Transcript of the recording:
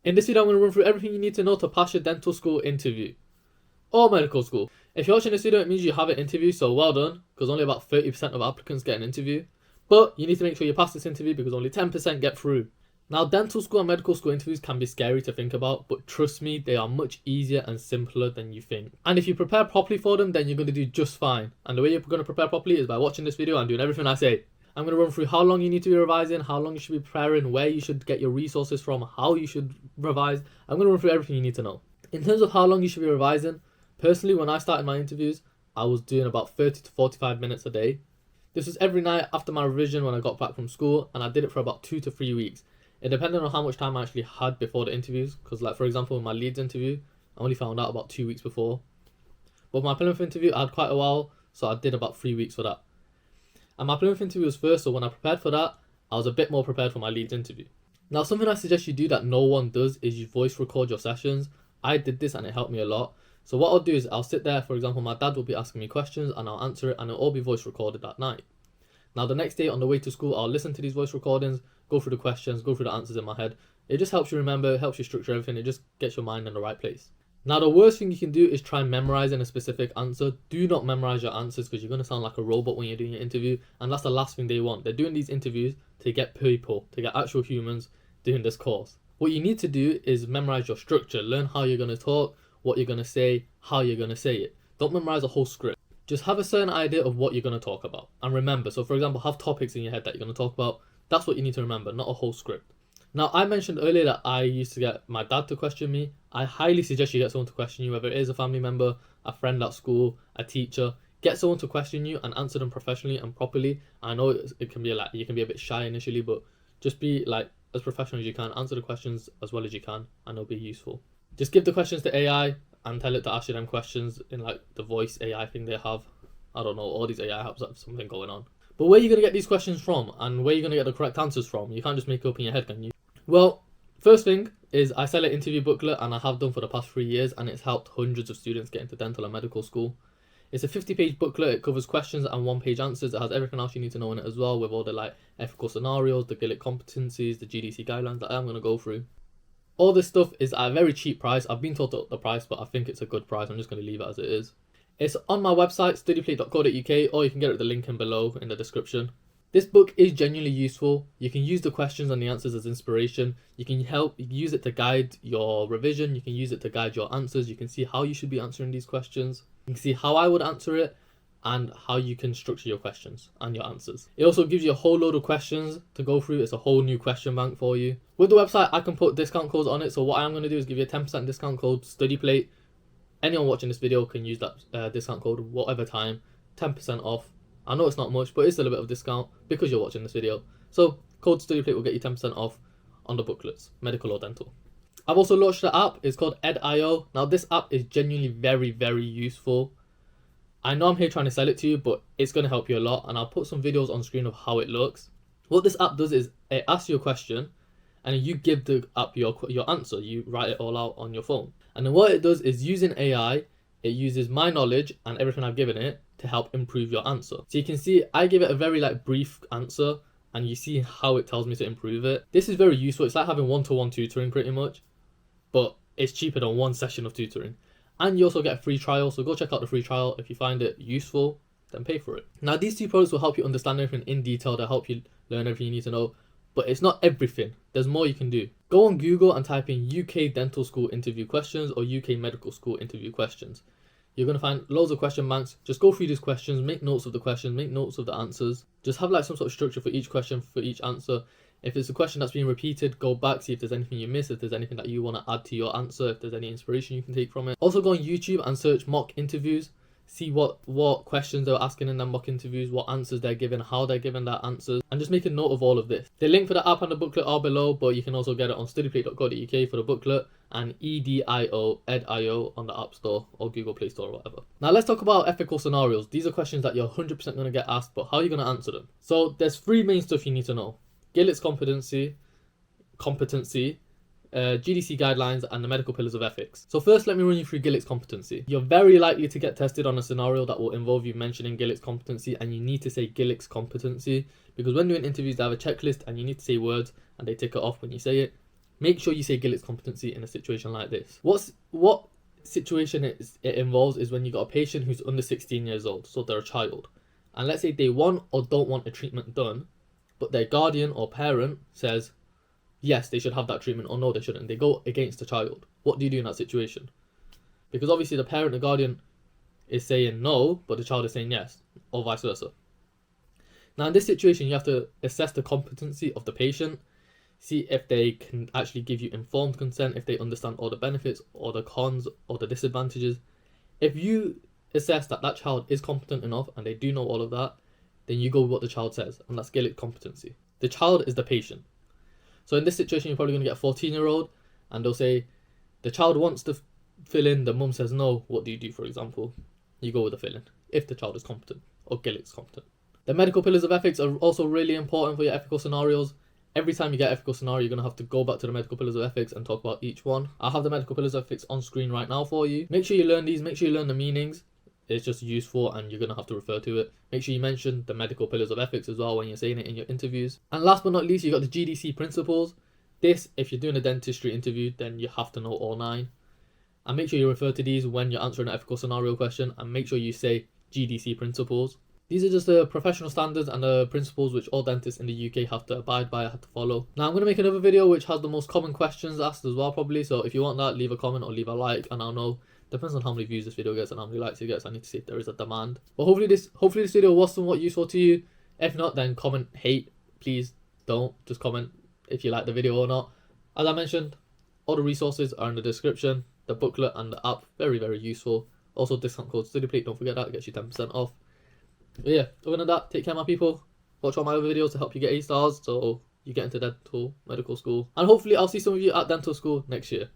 In this video, I'm going to run through everything you need to know to pass your dental school interview or medical school. If you're watching this video, it means you have an interview, so well done, because only about 30% of applicants get an interview. But you need to make sure you pass this interview because only 10% get through. Now, dental school and medical school interviews can be scary to think about, but trust me, they are much easier and simpler than you think. And if you prepare properly for them, then you're going to do just fine. And the way you're going to prepare properly is by watching this video and doing everything I say. I'm going to run through how long you need to be revising, how long you should be preparing, where you should get your resources from, how you should revise. I'm going to run through everything you need to know. In terms of how long you should be revising, personally, when I started my interviews, I was doing about 30 to 45 minutes a day. This was every night after my revision when I got back from school, and I did it for about 2 to 3 weeks. It depended on how much time I actually had before the interviews, because like for example, in my Leeds interview, I only found out about 2 weeks before. But my Plymouth interview, I had quite a while, so I did about 3 weeks for that. And my Plymouth interview was first, so when I prepared for that, I was a bit more prepared for my Leeds interview. Now, something I suggest you do that no one does is you voice record your sessions. I did this and it helped me a lot. So what I'll do is I'll sit there, for example, my dad will be asking me questions and I'll answer it, and it'll all be voice recorded that night. Now, the next day on the way to school, I'll listen to these voice recordings, go through the questions, go through the answers in my head. It just helps you remember, it helps you structure everything, it just gets your mind in the right place. Now, the worst thing you can do is try memorizing a specific answer. Do not memorize your answers because you're going to sound like a robot when you're doing your interview, and that's the last thing they want. They're doing these interviews to get people, to get actual humans doing this course. What you need to do is memorize your structure, learn how you're going to talk, what you're going to say, how you're going to say it. Don't memorize a whole script. Just have a certain idea of what you're going to talk about. And remember, so for example, have topics in your head that you're going to talk about. That's what you need to remember, not a whole script. Now, I mentioned earlier that I used to get my dad to question me. I highly suggest you get someone to question you, whether it is a family member, a friend at school, a teacher. Get someone to question you and answer them professionally and properly. I know it can be like, you can be a bit shy initially, but just be like as professional as you can. Answer the questions as well as you can, and it'll be useful. Just give the questions to AI and tell it to ask you them questions in like the voice AI thing they have. I don't know, all these AI apps have something going on. But where are you going to get these questions from and where are you going to get the correct answers from? You can't just make it up in your head, can you? Well, first thing is I sell an interview booklet, and I have done for the past 3 years, and it's helped hundreds of students get into dental and medical school. It's a 50-page booklet. It covers questions and 1-page answers. It has everything else you need to know in it as well, with all the like ethical scenarios, the Gillick competencies, the GDC guidelines that I'm going to go through. All this stuff is at a very cheap price. I've been told to up the price, but I think it's a good price. I'm just going to leave it as it is. It's on my website, studyplate.co.uk, or you can get it at the link in below in the description. This book is genuinely useful. You can use the questions and the answers as inspiration. You can use it to guide your revision. You can use it to guide your answers. You can see how you should be answering these questions. You can see how I would answer it and how you can structure your questions and your answers. It also gives you a whole load of questions to go through. It's a whole new question bank for you. With the website, I can put discount codes on it. So what I'm going to do is give you a 10% discount code, StudyPlate. Anyone watching this video can use that discount code whatever time, 10% off. I know it's not much, but it's still a bit of discount because you're watching this video. So code StudyPlate will get you 10% off on the booklets, medical or dental. I've also launched the app. It's called Ed.io. Now, this app is genuinely very, very useful. I know I'm here trying to sell it to you, but it's going to help you a lot. And I'll put some videos on screen of how it looks. What this app does is it asks you a question and you give the app your answer. You write it all out on your phone. And then what it does is, using AI, it uses my knowledge and everything I've given it to help improve your answer. So you can see I give it a very like brief answer, and you see how it tells me to improve it. This is very useful. It's like having one-to-one tutoring pretty much, but it's cheaper than one session of tutoring. And you also get a free trial, so go check out the free trial. If you find it useful, then pay for it. Now, these 2 products will help you understand everything in detail. They'll help you learn everything you need to know, but it's not everything. There's more you can do. Go on Google and type in UK dental school interview questions or UK medical school interview questions. You're going to find loads of question banks. Just go through these questions, make notes of the questions, make notes of the answers. Just have like some sort of structure for each question, for each answer. If it's a question that's being repeated, go back, see if there's anything you missed, if there's anything that you want to add to your answer, if there's any inspiration you can take from it. Also go on YouTube and search mock interviews. See what questions they're asking in their mock interviews, what answers they're giving, how they're giving their answers, and just make a note of all of this. The link for the app and the booklet are below, but you can also get it on studyplate.co.uk for the booklet and Ed.io on the App Store or Google Play Store or whatever. Now let's talk about ethical scenarios. These are questions that you're 100% going to get asked, but how are you going to answer them? So there's 3 main stuff you need to know. Gillick's competency, GDC guidelines, and the medical pillars of ethics. So first, let me run you through Gillick's competency. You're very likely to get tested on a scenario that will involve you mentioning Gillick's competency, and you need to say Gillick's competency, because when doing interviews, they have a checklist and you need to say words and they tick it off when you say it. make sure you say Gillick's competency in a situation like this. What situation it involves is when you got a patient who's under 16 years old, so they're a child, and let's say they want or don't want a treatment done, but their guardian or parent says yes, they should have that treatment, or no, they shouldn't. They go against the child. What do you do in that situation? Because obviously the parent, the guardian, is saying no, but the child is saying yes, or vice versa. Now in this situation, you have to assess the competency of the patient, see if they can actually give you informed consent, if they understand all the benefits or the cons or the disadvantages. If you assess that that child is competent enough and they do know all of that, then you go with what the child says, and that's Gillick competency. The child is the patient. So in this situation, you're probably going to get a 14-year-old and they'll say, the child wants to fill in, the mum says no, what do you do, for example? You go with the fill in, if the child is competent, or Gillick's competent. The medical pillars of ethics are also really important for your ethical scenarios. Every time you get ethical scenario, you're going to have to go back to the medical pillars of ethics and talk about each one. I have the medical pillars of ethics on screen right now for you. Make sure you learn these, make sure you learn the meanings. It's just useful and you're going to have to refer to it. Make sure you mention the medical pillars of ethics as well when you're saying it in your interviews. And last but not least, you got the GDC principles. This, if you're doing a dentistry interview, then you have to know all 9. And make sure you refer to these when you're answering an ethical scenario question, and make sure you say GDC principles. These are just the professional standards and the principles which all dentists in the UK have to abide by, have to follow. Now I'm going to make another video which has the most common questions asked as well probably, so if you want that, leave a comment or leave a like, and I'll know. Depends on how many views this video gets and how many likes it gets. I need to see if there is a demand. But hopefully this video was somewhat useful to you. If not, then comment hate. Please don't. Just comment if you like the video or not. As I mentioned, all the resources are in the description. The booklet and the app, very, very useful. Also discount code StudyPlate, don't forget that, it gets you 10% off. But yeah, other than that, take care my people. Watch all my other videos to help you get A-stars so you get into dental medical school. And hopefully I'll see some of you at dental school next year.